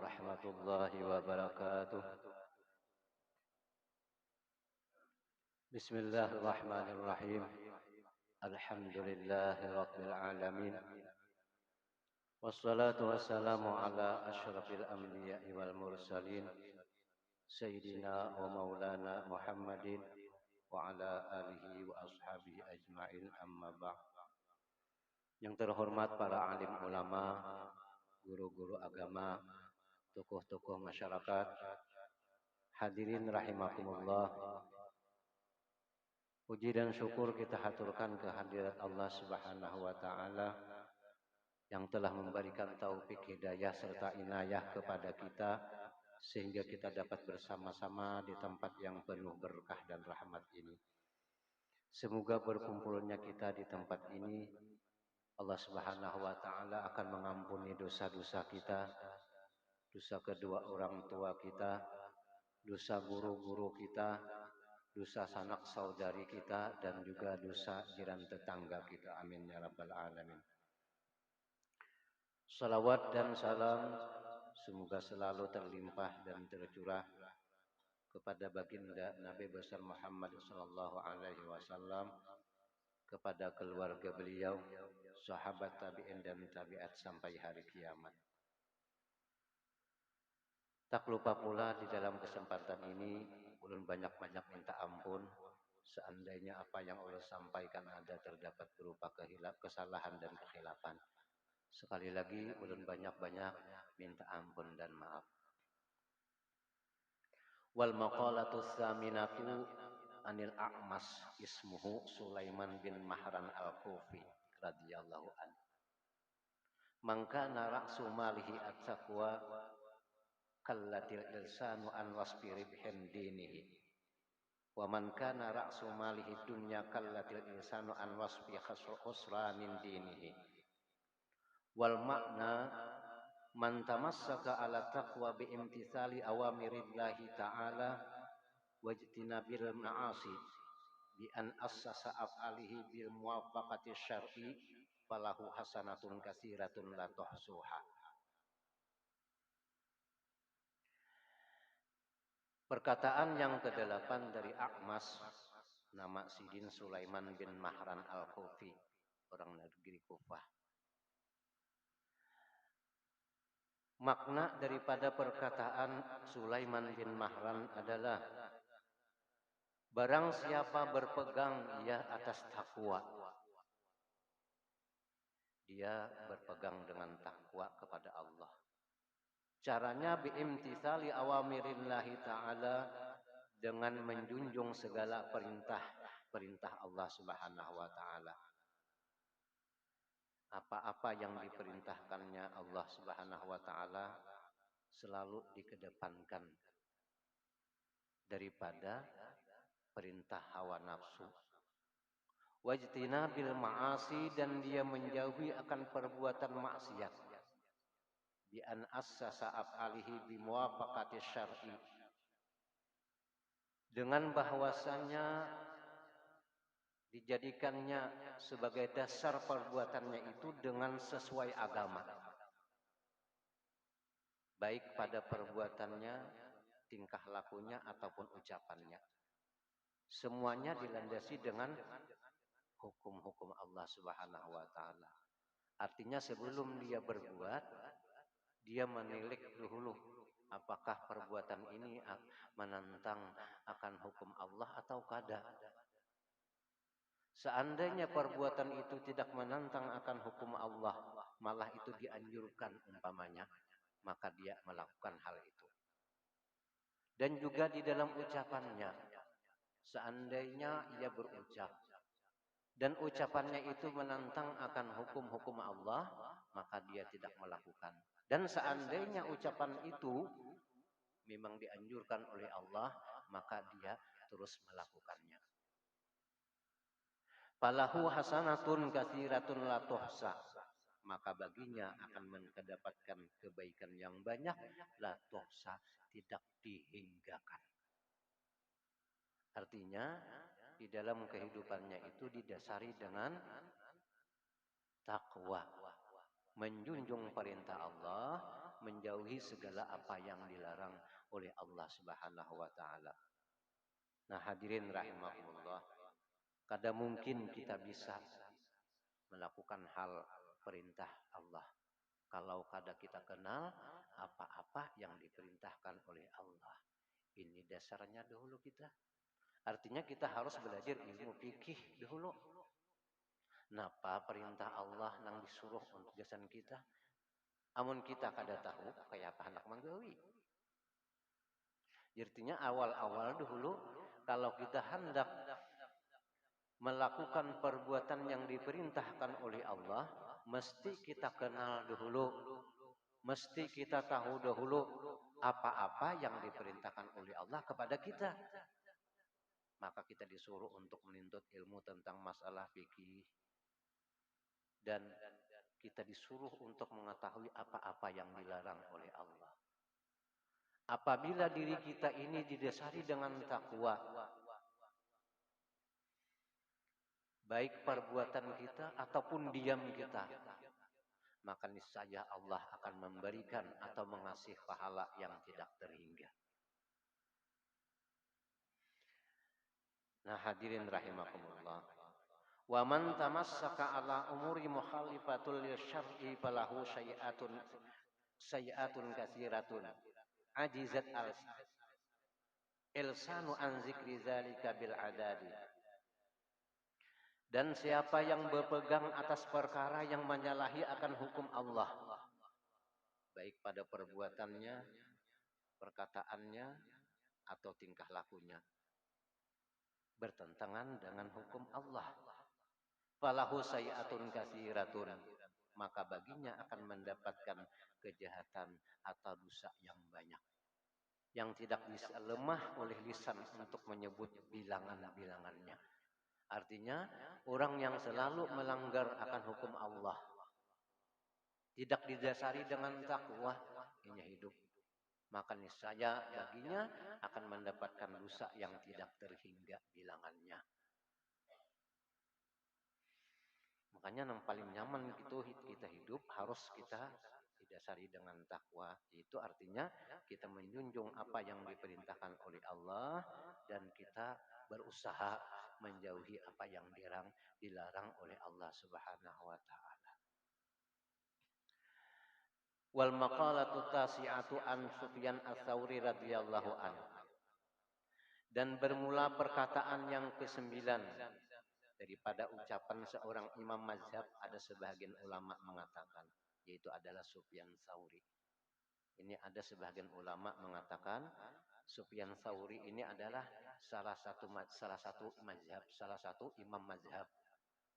warahmatullahi wabarakatuh. Bismillahirrahmanirrahim. Alhamdulillahi rabbil alamin. Wassalatu wassalamu ala asyrafil anbiya'i wal mursalin Sayyidina wa maulana Muhammadin wa ala alihi wa ashabihi ajma'in, amma ba'd. Yang terhormat para alim ulama, guru-guru agama, tokoh-tokoh masyarakat, hadirin rahimakumullah. Puji dan syukur kita haturkan kehadirat Allah Subhanahu wa taala yang telah memberikan taufik hidayah serta inayah kepada kita sehingga kita dapat bersama-sama di tempat yang penuh berkah dan rahmat ini. Semoga berkumpulnya kita di tempat ini Allah Subhanahu wa taala akan mengampuni dosa-dosa kita, dosa kedua orang tua kita, dosa guru-guru kita, dosa sanak saudari kita, dan juga dosa jiran tetangga kita. Amin ya rabbal alamin. Salawat dan salam semoga selalu terlimpah dan tercurah kepada baginda Nabi besar Muhammad sallallahu alaihi wasallam, kepada keluarga beliau, sahabat tabi'in dan tabi'at sampai hari kiamat. Tak lupa pula di dalam kesempatan ini ulun banyak-banyak minta ampun seandainya apa yang ulun sampaikan ada terdapat berupa kesalahan dan kekhilafan. Sekali lagi ulun banyak-banyak minta ampun dan maaf. Wal maqalatu tsaminatu anil A'mas ismuhu Sulaiman bin Mahran al-Kufi radhiyallahu anhu. Man kana ra'su malihi at-taqwa kallatil ilsanu an wasfi ribhin dinihi. Wa man kana ra'su malihi dunya kallatil insanu an wasfi khusranin dinihi. Wal makna man tamassaka ala taqwa bi imtithali awamirillahi ta'ala wajtinabil ma'asi bi an assasa af'alihi bil muwafaqati syar'i falahu hasanatun katsiratun la tuhsuha. Perkataan yang ke-8 dari A'mas, nama Sidin Sulaiman bin Mahran al-Kufi, orang negeri Kufah. Makna daripada perkataan Sulaiman bin Mahran adalah barang siapa berpegang ia atas takwa, dia berpegang dengan takwa kepada Allah. Caranya biimtitsali awamirillahi ta'ala, dengan menjunjung segala perintah Allah Subhanahu wa taala. Apa-apa yang diperintahkannya Allah Subhanahu wa taala selalu dikedepankan daripada perintah hawa nafsu. Wajtinabil ma'asi, dan dia menjauhi akan perbuatan maksiat. Bi an assasa af'alihi bi muwafaqati syar'i, dengan bahwasannya dijadikannya sebagai dasar perbuatannya itu dengan sesuai agama, baik pada perbuatannya, tingkah lakunya ataupun ucapannya. Semuanya dilandasi dengan hukum-hukum Allah Subhanahu wa taala. Artinya sebelum dia berbuat, dia menilik dulu apakah perbuatan ini menentang akan hukum Allah atau kada. Seandainya perbuatan itu tidak menentang akan hukum Allah, malah itu dianjurkan umpamanya, maka dia melakukan hal itu. Dan juga di dalam ucapannya, seandainya ia berucap dan ucapannya itu menentang akan hukum-hukum Allah, maka dia tidak melakukan. Dan seandainya ucapan itu memang dianjurkan oleh Allah, maka dia terus melakukannya. Falahu hasanatun katsiratun la tuhsa, maka baginya akan mendapatkan kebaikan yang banyak, la tuhsa, tidak dihinggakan. Artinya di dalam kehidupannya itu didasari dengan takwa, menjunjung perintah Allah, menjauhi segala apa yang dilarang oleh Allah Subhanahu wa taala. Nah, hadirin rahimakumullah, kadang mungkin kita bisa melakukan hal perintah Allah kalau kada kita kenal apa-apa yang diperintahkan oleh Allah. Ini dasarnya dahulu kita. Artinya kita harus belajar ilmu fikih dahulu. Napa perintah Allah nang disuruh untuk jasan kita? Amun kita kada tahu kayak apa hendak manggawi. Artinya awal-awal dahulu kalau kita hendak melakukan perbuatan yang diperintahkan oleh Allah, mesti kita kenal dahulu, mesti kita tahu dahulu apa-apa yang diperintahkan oleh Allah kepada kita. Maka kita disuruh untuk menuntut ilmu tentang masalah fikih, dan kita disuruh untuk mengetahui apa-apa yang dilarang oleh Allah. Apabila diri kita ini didasari dengan takwa, baik perbuatan kita ataupun diam kita, maka niscaya Allah akan memberikan atau mengasih pahala yang tidak terhingga. Nah, hadirin rahimakumullah. Wa man tamassaka ala umuri mukhalifatul syar'i falahu sayiatun katsiratun. Ajizat al ilsanu an zikri zalika bil adadi. Dan siapa yang berpegang atas perkara yang menyalahi akan hukum Allah, baik pada perbuatannya, perkataannya, atau tingkah lakunya, bertentangan dengan hukum Allah, falahu sayiatun katsiratun, maka baginya akan mendapatkan kejahatan atau dosa yang banyak, yang tidak bisa lemah oleh lisan untuk menyebut bilangan-bilangannya. Artinya, orang yang selalu melanggar akan hukum Allah, tidak didasari dengan takwa, ini hidup, maka niscaya baginya akan mendapatkan dosa yang tidak terhingga bilangannya. Makanya yang paling nyaman gitu kita hidup harus kita didasari dengan takwa. Itu artinya kita menjunjung apa yang diperintahkan oleh Allah dan kita berusaha menjauhi apa yang dilarang oleh Allah Subhanahu wa taala. Wal maqalatu tasi'atu an Sufyan Ats-Tsauri radhiyallahu anhu. Dan bermula perkataan yang ke-9 daripada ucapan seorang imam mazhab, ada sebagian ulama mengatakan, yaitu adalah Sufyan Tsauri. Ini ada sebagian ulama mengatakan Sufyan Tsauri ini adalah salah satu mazhab, salah satu imam mazhab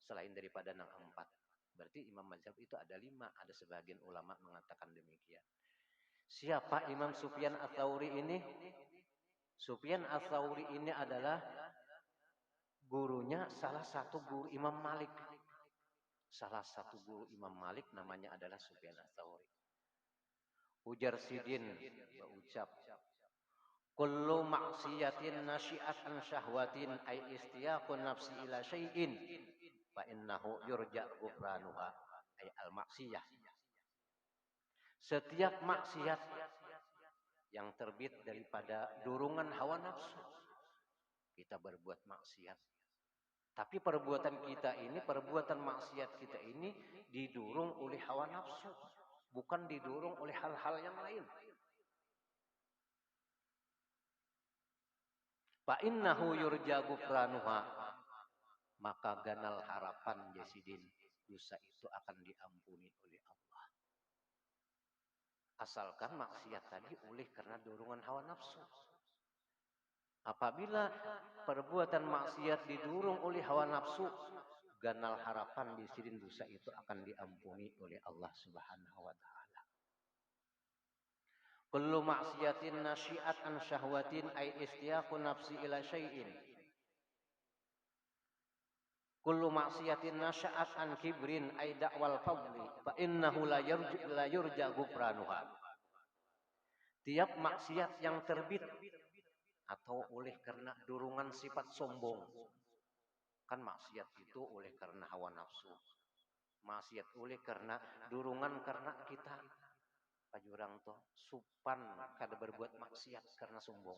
selain daripada yang 4. Berarti imam mazhab itu ada 5, ada sebagian ulama mengatakan demikian. Siapa Imam Sufyan Ats-Tsauri ini? Sufyan Ats-Tsauri ini adalah gurunya salah satu guru Imam Malik. Salah satu guru Imam Malik namanya adalah Sufyan Ats-Tsauri. Ujar Sidin berucap, kullu maksiatin nasyi'at an syahwatin ay istiyaqun nafsi ila syai'in fa innahu yurja ghufranuha ay al maksiyah. Setiap maksiat yang terbit daripada dorongan hawa nafsu, kita berbuat maksiat. Tapi perbuatan kita ini, perbuatan maksiat kita ini didorong oleh hawa nafsu, bukan didorong oleh hal-hal yang lain. Fa innahu yurja ghufranuha, maka ganal harapan Yesidin, dosa itu akan diampuni oleh Allah. Asalkan maksiat tadi oleh karena dorongan hawa nafsu. Apabila perbuatan maksiat didorong oleh hawa nafsu, ganal harapan Yesidin dosa itu akan diampuni oleh Allah Subhanahu wa taala. Kullu maksiatin nasyi'at an syahwatin ay istiyaqu nafsi ila syai'in. Kullu maksiatin nasya'at an kibrin ay da'wal fadli fa innahu la yurja ghufranuha. Tiap maksiat yang terbit atau oleh karena dorongan sifat sombong, kan maksiat itu oleh karena hawa nafsu, maksiat oleh karena dorongan karena kita Pajurang toh supan kada berbuat maksiat karena sombong.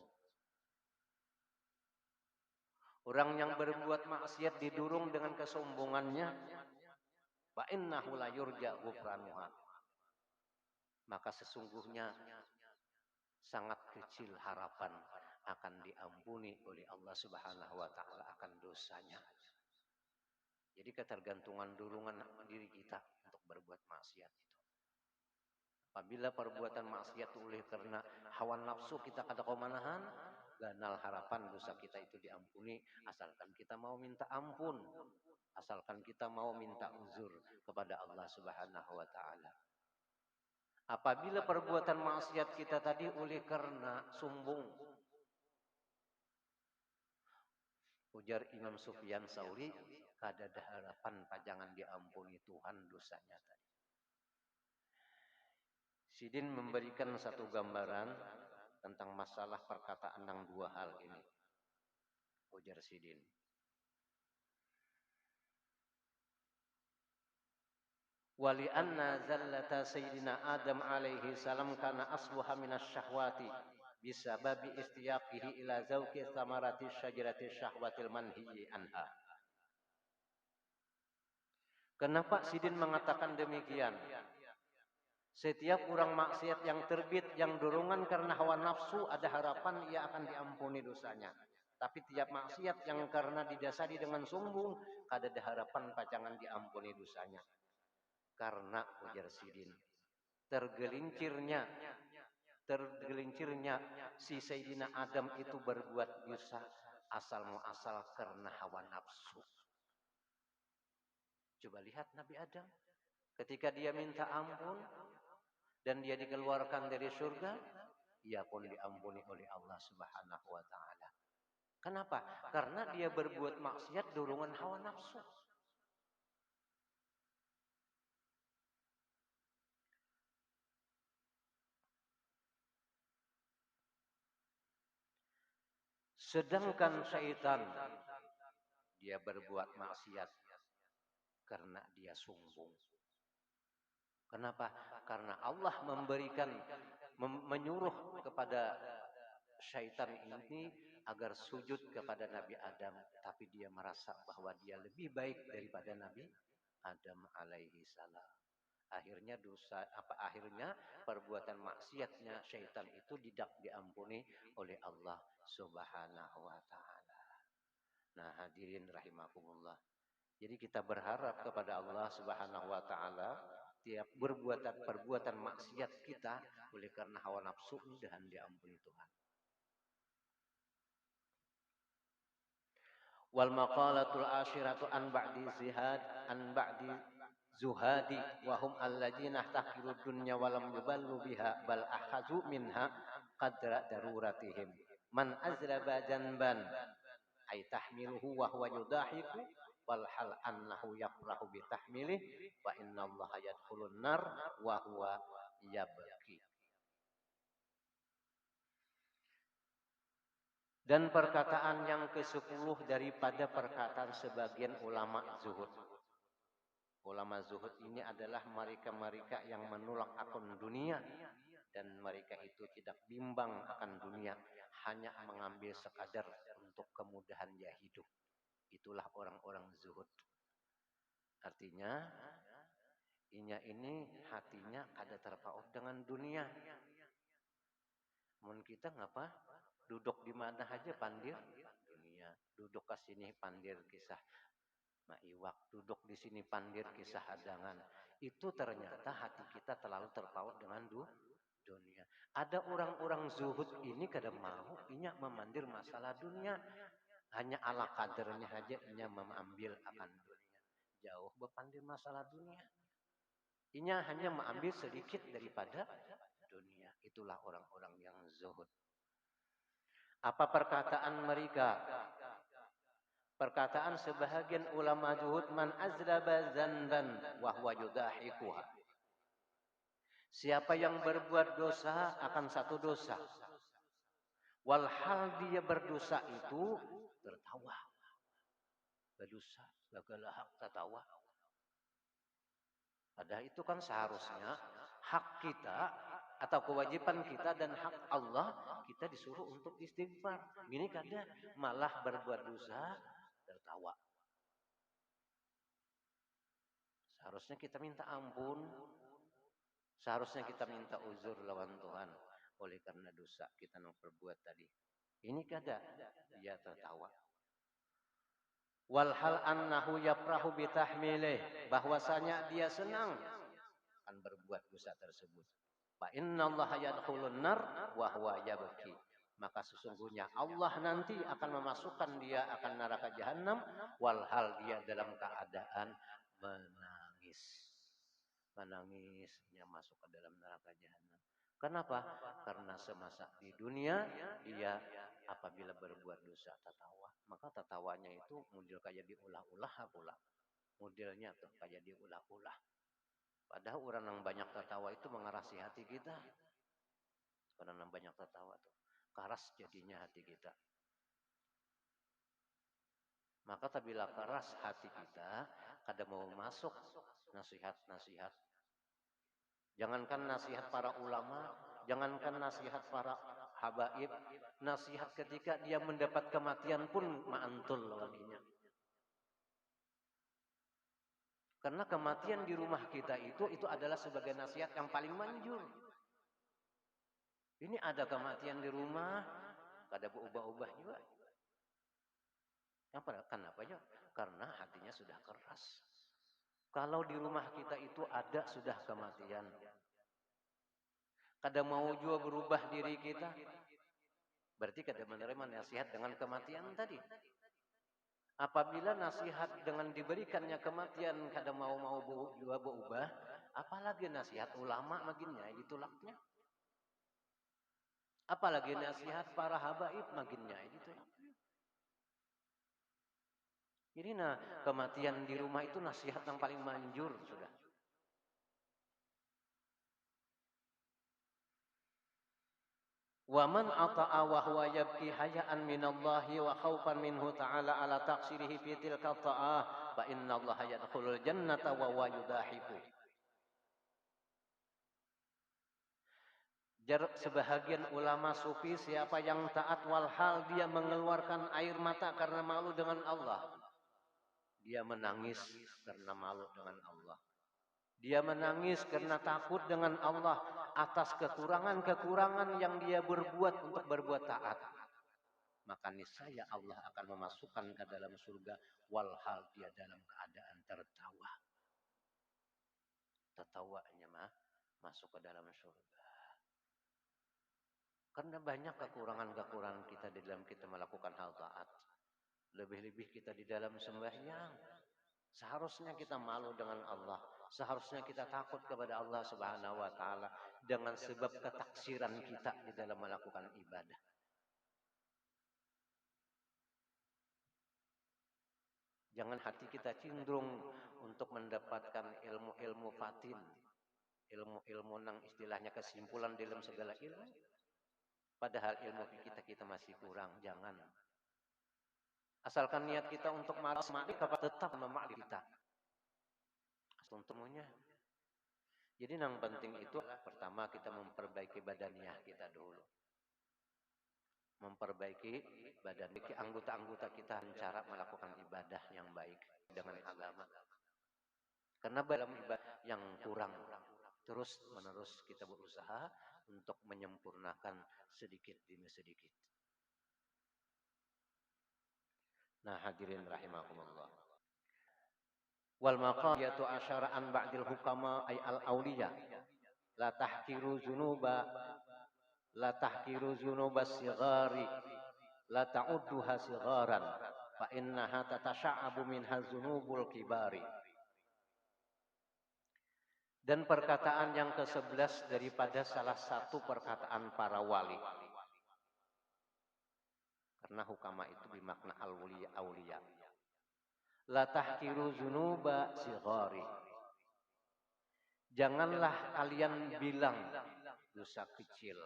Orang yang berbuat maksiat didurung dengan kesombongannya, fa innahu la yurja ghufranuha. Maka sesungguhnya sangat kecil harapan akan diampuni oleh Allah Subhanahu wa taala akan dosanya. Jadi ketergantungan dorongan diri kita untuk berbuat maksiat itu. Apabila perbuatan maksiat oleh karena hawa nafsu kita kada komanahan, ganal harapan dosa kita itu diampuni asalkan kita mau minta ampun, asalkan kita mau minta uzur kepada Allah Subhanahu wa taala. Apabila perbuatan maksiat kita tadi oleh karena sombong, ujar Imam Sufyan Tsauri, kada ada harapan pajangan diampuni Tuhan dosanya tadi. Sidin memberikan satu gambaran tentang masalah perkataan yang dua hal ini. Ujar Sidin. Wali anna zallata Sayyidina Adam alaihi salam kana asluha minas syahwati bisababi istiyaqihi ila zawqi thamarati syajarati syahwatil manhiyi anha. Kenapa Sidin mengatakan demikian? Setiap orang maksiat yang terbit, yang dorongan karena hawa nafsu, ada harapan ia akan diampuni dosanya. Tapi tiap maksiat yang karena didasari dengan sombong, kada ada harapan pajangan diampuni dosanya. Karena ujar Sidin, tergelincirnya si Sayyidina Adam itu berbuat dosa asal muasal karena hawa nafsu. Coba lihat Nabi Adam, ketika dia minta ampun, dan dia dikeluarkan dari surga, ia pun diampuni oleh Allah Subhanahu wa taala. Kenapa? Karena dia berbuat maksiat dorongan hawa nafsu. Sedangkan syaitan dia berbuat maksiat karena dia sombong. Kenapa? Karena Allah menyuruh kepada syaitan ini agar sujud kepada Nabi Adam, tapi dia merasa bahwa dia lebih baik daripada Nabi Adam alaihi salam. Akhirnya akhirnya perbuatan maksiatnya syaitan itu tidak diampuni oleh Allah Subhanahu wa taala. Nah, hadirin rahimakumullah. Jadi kita berharap kepada Allah Subhanahu wa taala tiap perbuatan maksiat kita oleh karena hawa nafsu mudahan diampuni Tuhan. Wal maqalatul asyiratu an ba'di zuhadi wa hum alladzina tahqiru dunya wa lam yuballu biha bal akhazu minha qadra daruratihim. Man azlaba janban ay tahmiluhu wa huwa yudahiku wal hal annahu yafrahu bi tahmilih wa innallaha yadkhulun nar wa huwa yabki. Dan perkataan yang ke-10 daripada perkataan sebagian ulama zuhud. Ulama zuhud ini adalah mereka-mereka yang menolak akan dunia dan mereka itu tidak bimbang akan dunia, hanya mengambil sekadar untuk kemudahan dia hidup. Itulah orang-orang zuhud. Artinya, ini hatinya kada terpaut dengan dunia. Mun kita ngapa? Duduk di mana aja pandir dunia. Duduk ke sini pandir kisah maiwak. Duduk di sini pandir kisah hadangan. Itu ternyata hati kita terlalu terpaut dengan dunia. Ada orang-orang zuhud ini kada mau inya memandir masalah dunia. Hanya ala kadernya aja inya mengambil akan dunia. Jauh berpandir masalah dunia. Inya hanya mengambil sedikit daripada dunia. Itulah orang-orang yang zuhud. Apa perkataan mereka? Perkataan sebahagian ulama zuhud, man azlaba zanban wa huwa yudahikuha. Siapa yang berbuat dosa akan satu dosa. Walhal dia berdosa itu tertawa. Berdosa, bagalahak tertawa. Padahal itu kan seharusnya hak kita atau kewajiban kita dan hak Allah, kita disuruh untuk istighfar. Ini kadang malah berbuat dosa tertawa. Seharusnya kita minta ampun, seharusnya kita minta uzur lawan Tuhan oleh karena dosa kita yang perbuat tadi. Ini kadang dia tertawa. Walhal annahu yafrahu bitahmilih, bahwasanya dia senang akan berbuat dosa tersebut. Fa innallaha yadkhulun nar wa huwa yabki. Maka sesungguhnya Allah nanti akan memasukkan dia akan neraka jahanam walhal dia dalam keadaan menangis. Menangisnya masuk ke dalam neraka jahanam. Kenapa? Karena semasa di dunia dia apabila berbuat dosa tertawa, maka tertawanya itu model kayak diulah-ulah pula. Modelnya tuh kayak diulah-ulah. Padahal orang yang banyak tertawa itu mengerasi hati kita. Orang yang banyak tertawa tuh keras jadinya hati kita. Maka apabila keras hati kita, kada mau masuk nasihat-nasihat. Jangankan nasihat para ulama, jangankan nasihat para habaib, nasihat ketika dia mendapat kematian pun ma'antul lawannya. Karena kematian di rumah kita itu adalah sebagai nasihat yang paling manjur. Ini ada kematian di rumah, kada berubah-ubah juga. Kenapa ya? Karena hatinya sudah keras. Kalau di rumah kita itu ada sudah kematian, kada mau juga berubah diri kita, berarti kada menerima nasihat dengan kematian tadi. Apabila nasihat dengan diberikannya kematian kada mau juga berubah, apalagi nasihat ulama makinnya ditolaknya. Apalagi nasihat para habaib makinnya ditolaknya. Jadi kematian di rumah itu nasihat yang paling manjur sudah. Wa man ata'a wa huwa yabki haya'an minallahi wa khaufan minhu ta'ala ala taqsirihi fi tilka ta'ah fa innallaha yadkhulul jannata wa huwa yudahifu. Sebahagian ulama sufi, siapa yang taat walhal dia mengeluarkan air mata karena malu dengan Allah, dia menangis karena malu dengan Allah. Dia menangis karena takut dengan Allah atas kekurangan-kekurangan yang dia berbuat untuk berbuat taat. Maka niscaya Allah akan memasukkan ke dalam surga walhal dia dalam keadaan tertawa. Tertawanya masuk ke dalam surga. Karena banyak kekurangan-kekurangan kita di dalam kita melakukan hal taat. Lebih-lebih kita di dalam sembahyang. Seharusnya kita malu dengan Allah. Seharusnya kita takut kepada Allah Subhanahu wa taala dengan sebab ketaksiran kita di dalam melakukan ibadah. Jangan hati kita cenderung untuk mendapatkan ilmu-ilmu fatin. Ilmu-ilmu nang istilahnya kesimpulan dalam segala ilmu. Padahal ilmu kita masih kurang. Jangan. Asalkan niat kita untuk makrifat tetap memakrifat kita. Asal temunya. Jadi yang penting itu pertama kita memperbaiki badaniah kita dulu. Memperbaiki badan anggota-anggota kita cara melakukan ibadah yang baik dengan agama. Karena dalam ibadah yang kurang terus menerus kita berusaha untuk menyempurnakan sedikit demi sedikit. Nah, hadirin rahimakumullah. Wal maqamiyatu asyara'an ba'dil hukama ay al-awliya. La tahkiru zunuba sighari. La ta'udduha sigharan. Fa innaha tatasha'abu minha zunubul kibari. Dan perkataan yang ke-11 daripada salah satu perkataan para wali. Karena hukama itu bermakna al-awliya. La tahkiru zunuba sighari. Janganlah kalian bilang dosa kecil.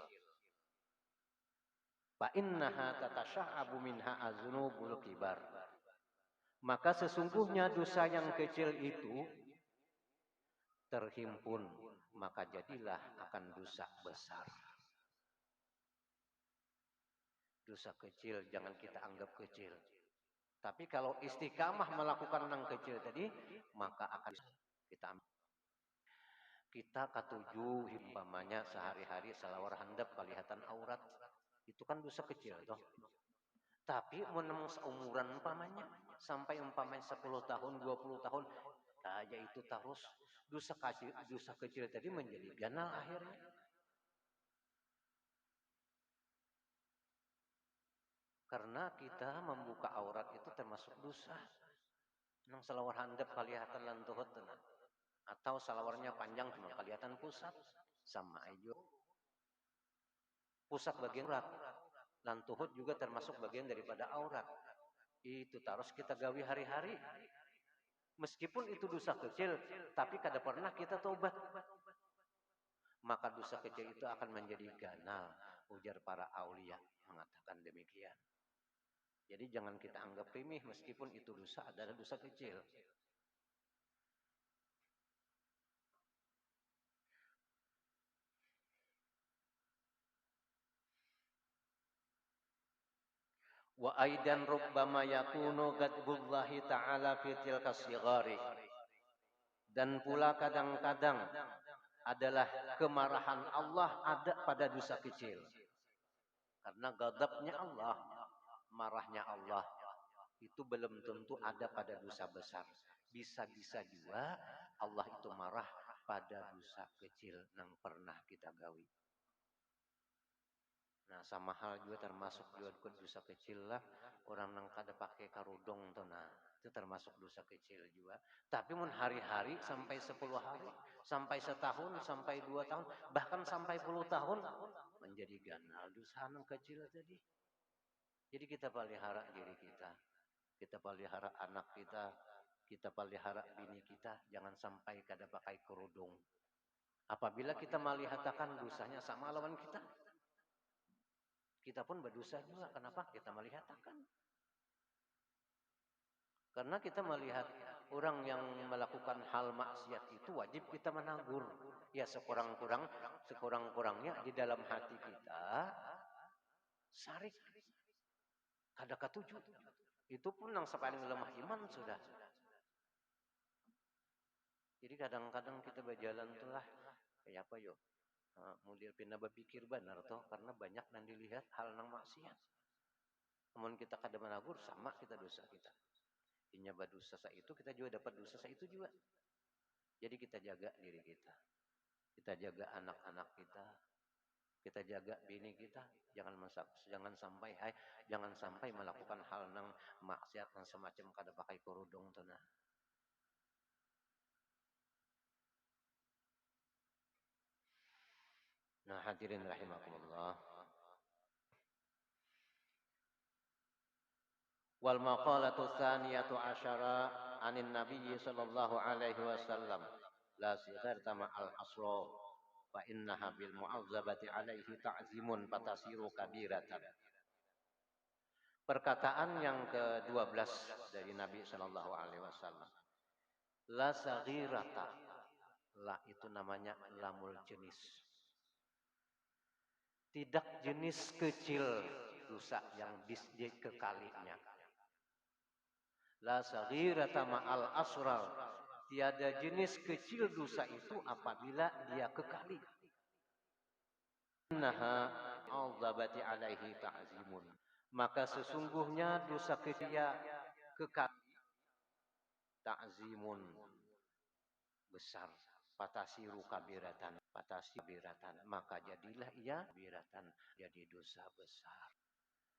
Fa innaha tatasha'abu minha azunubul kibar. Maka sesungguhnya dosa yang kecil itu terhimpun maka jadilah akan dosa besar. Dosa kecil jangan kita anggap kecil. Tapi kalau istiqamah melakukan yang kecil tadi, maka akan kita ambil. Kita ketujuh umpamanya sehari-hari selawar handap kelihatan aurat. Itu kan dosa kecil toh. Tapi menemu seumuran umpamanya sampai umpamanya 10 tahun, 20 tahun, kayak itu terus dosa kecil tadi menjadi ganal akhirnya. Karena kita membuka aurat itu termasuk dosa. Nang selawar handap kelihatan lantuhut tenang. Atau salawarnya panjang cuma kelihatan pusat. Sama aja. Pusat bagian aurat. Lantuhut juga termasuk bagian daripada aurat. Itu terus kita gawi hari-hari. Meskipun itu dosa kecil, tapi kada pernah kita tobat. Maka dosa kecil itu akan menjadi ganal. Ujar para aulia mengatakan demikian. Jadi jangan kita anggap remeh meskipun itu dosa adalah dosa kecil. Wa aidan rubbama yakunu ghadbullahi ta'ala fi tilka sighari. Dan pula kadang-kadang adalah kemarahan Allah ada pada dosa kecil. Karena ghadabnya Allah, marahnya Allah itu belum tentu ada pada dosa besar. Bisa-bisa juga Allah itu marah pada dosa kecil yang pernah kita gawi. Nah, sama hal juga termasuk juga dosa kecil lah. Orang yang kada pakai karudung tuh, nah itu termasuk dosa kecil juga. Tapi mun hari-hari sampai 10 hari, sampai setahun, sampai 2 tahun, bahkan sampai 10 tahun menjadi ganal dosa yang kecil tadi. Jadi kita pelihara diri kita pelihara anak kita pelihara bini kita, jangan sampai kada pakai kerudung. Apabila kita melihatkan dosanya sama lawan kita pun berdosa juga. Kenapa? Kita melihatkan. Karena kita melihat orang yang melakukan hal maksiat itu wajib kita menegur. Ya sekurang-kurangnya di dalam hati kita sarik kada katuju. Itu pun yang sepaling lemah iman sudah. Jadi kadang-kadang kita berjalan tuh lah kayak apa yo? Mulia pindah berpikir benar toh karena banyak yang dilihat hal nang maksiat. Namun kita kada menegur sama kita dosa kita. Inya berdosa itu kita juga dapat dosa itu juga. Jadi kita jaga diri kita. Kita jaga anak-anak kita. Kita jaga bini kita. Jangan sampai melakukan hal nang maksiat nang semacam kada pakai kerudung tuh nah. Nah, hadirin rahimakumullah. Wal maqalatu tsaniyatu asyara anin nabiyyi sallallahu alaihi wasallam la sighar ma'al asra fa innaha bil mu'azzabati alaihi ta'zimun fatasiru kabiratan. Perkataan yang ke-12 dari Nabi sallallahu alaihi wasallam. La saghirata. La itu namanya lamul jenis. Tidak jenis kecil dosa yang dikekalinya. La saghirata ma'al asral. Tiada jenis kecil dosa itu apabila dia kekali. Innaha al-zabati alaihi ta'zimun. Maka sesungguhnya dosa kecil kekali ta'zimun besar. Patasiru kabiratan. Maka jadilah ia kabiratan. Jadi dosa besar.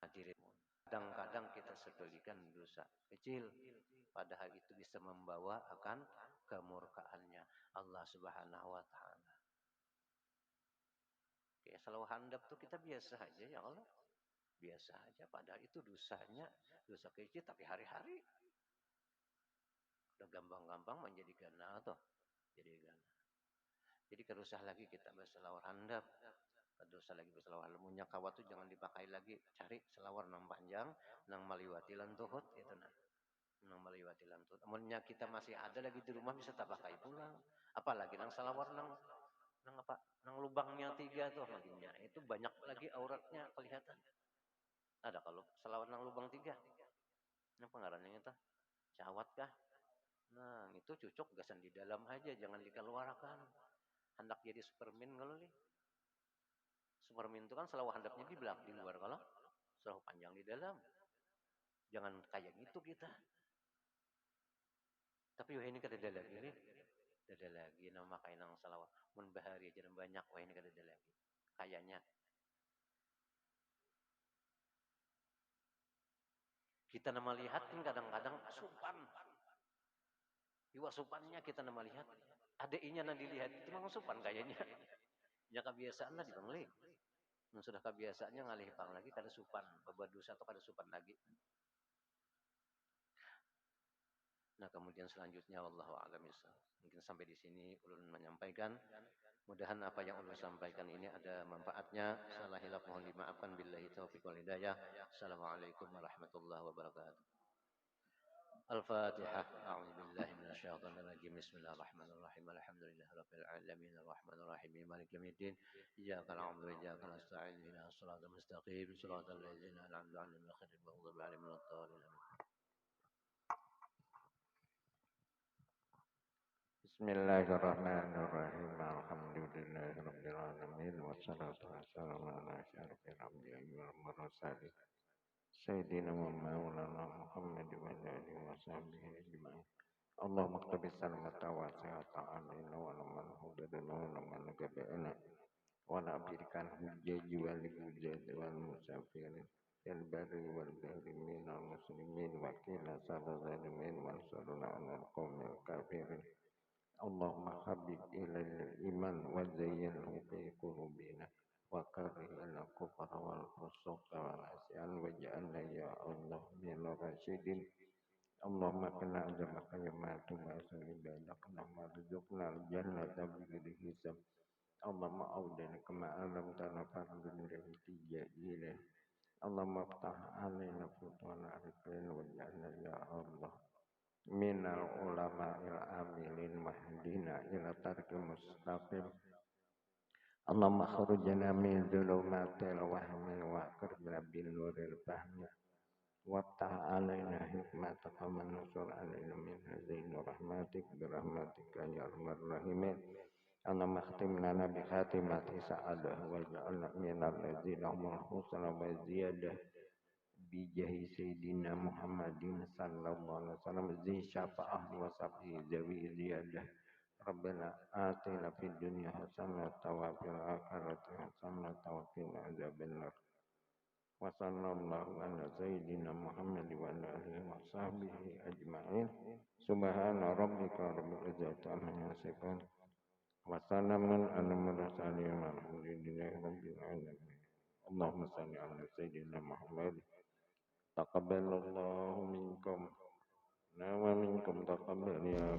Hadirin. Kadang-kadang kita sepelikan dosa kecil. Padahal itu bisa membawa akan kemurkaannya Allah subhanahu wa ta'ala. Kayak selalu handap tuh kita biasa aja ya Allah. Biasa aja. Padahal itu dosanya. Dosa kecil tapi hari-hari. Udah gampang-gampang menjadi ganal tuh. Jadi ganal. Jadi kerusah lagi kita berselawar handap. Dosa lagi berselawar lemunya kawat tuh jangan dipakai lagi, cari selawar nang panjang nang maliwati lantuhut itu nah nang maliwati lantuhut amunnya kita masih ada lagi di rumah bisa tak pakai pulang apalagi nang selawar nang Nang apa? Nang lubangnya 3 tuh maginya. Itu banyak lagi auratnya kelihatan. Ada kalau selawat nang lubang 3. Apa ngarannya itu? Syahwat kah? Nah, itu cocok gasan di dalam aja, jangan dikeluarkan. Hendak jadi Superman kalau nih. Superman itu kan selalu handapnya di belakang di luar kalau selalu panjang di dalam. Jangan kayak gitu kita. Tapi wah ini kada ada lagi nih. Ada lagi nama kain nang salawat. Mun bahari aja banyak wah ini kada ada lagi. Kayaknya kita nama lihat kan kadang-kadang supan. Iwa supannya kita nama lihat. Adiknya nanti dilihat itu memang supan kayaknya. Ya kebiasaan lah di Bangli. Sudah kebiasaannya ngalih pang lagi kada supan. Beberapa dosa atau kada supan lagi. Nah kemudian selanjutnya wallahu a'lam bishawab. Mungkin sampai di sini ulun menyampaikan. Mudahan apa yang ulun sampaikan ini ada manfaatnya. Salah hilaf mohon dimaafkan. Billahi taufiq wal hidayah. Assalamualaikum warahmatullahi wabarakatuh. الفاتحة أعوذ بالله من الشيطان الرجيم بسم الله الرحمن الرحيم الحمد لله رب العالمين الرحمن الرحيم مالك يوم الدين إياك نعبد وإياك نستعين اهدنا الصراط المستقيم صراط الذين أنعمت عليهم غير المغضوب عليهم ولا الضالين بسم الله الرحمن الرحيم الحمد لله رب العالمين والصلاة والسلام على أشرف الأنبياء والمرسلين سيدنا ومولانا محمد وعلى آله وصحبه أجمعين اللهم اكتب السلامة وسعة علينا ولمن هددنا ولمن قبلنا ونبركان حجاج والحجاج والمسافرين في البر والبحر من المسلمين وكلا سر الظالمين وانصرنا على القوم الكافرين اللهم حبب إلى الإيمان وزينه في قلوبنا وكره إلى الكفر والفسوق والعصيان واجعلنا يا الله من الراشدين اللهم قنا عذابك يوم تبعث عبادك اللهم ارزقنا الجنة بغير حساب اللهم أودنا كما علمتنا فارزقنا التجاهل اللهم افتح علينا فتوح العارفين واجعلنا يا الله minal ulama'il amilin mahdina ila tarqil mustaqim Allahumma khurujana min dhulumatil wahmi wa akribna bin nuril fahmi waftah alaina hikmataka wa mansur alaina min hazin rahmatik birahmatika ya arhamar rahimin Allahumma khtim lana bi khatimati sa'adah wa ja'alna minal ladzina humul husna wa ziyadah bijahi Sayyidina Muhammadin sallallahu alaihi wasallam zi syafa'ah wa safi zawi ziyadah Rabbana atina fid dunya hasanatan wa fil akhirati hasanatan wa qina adzabannar wa sallallahu ala sayyidina Muhammad wa ala alihi wa sahbihi ajma'in subhana rabbika rabbil izzati amma yasifun wa salamun ala mursalin walhamdulillahi rabbil alamin Allahumma salli ala sayyidina Muhammad taqabbalallahu minkum wa minkum taqabbal ya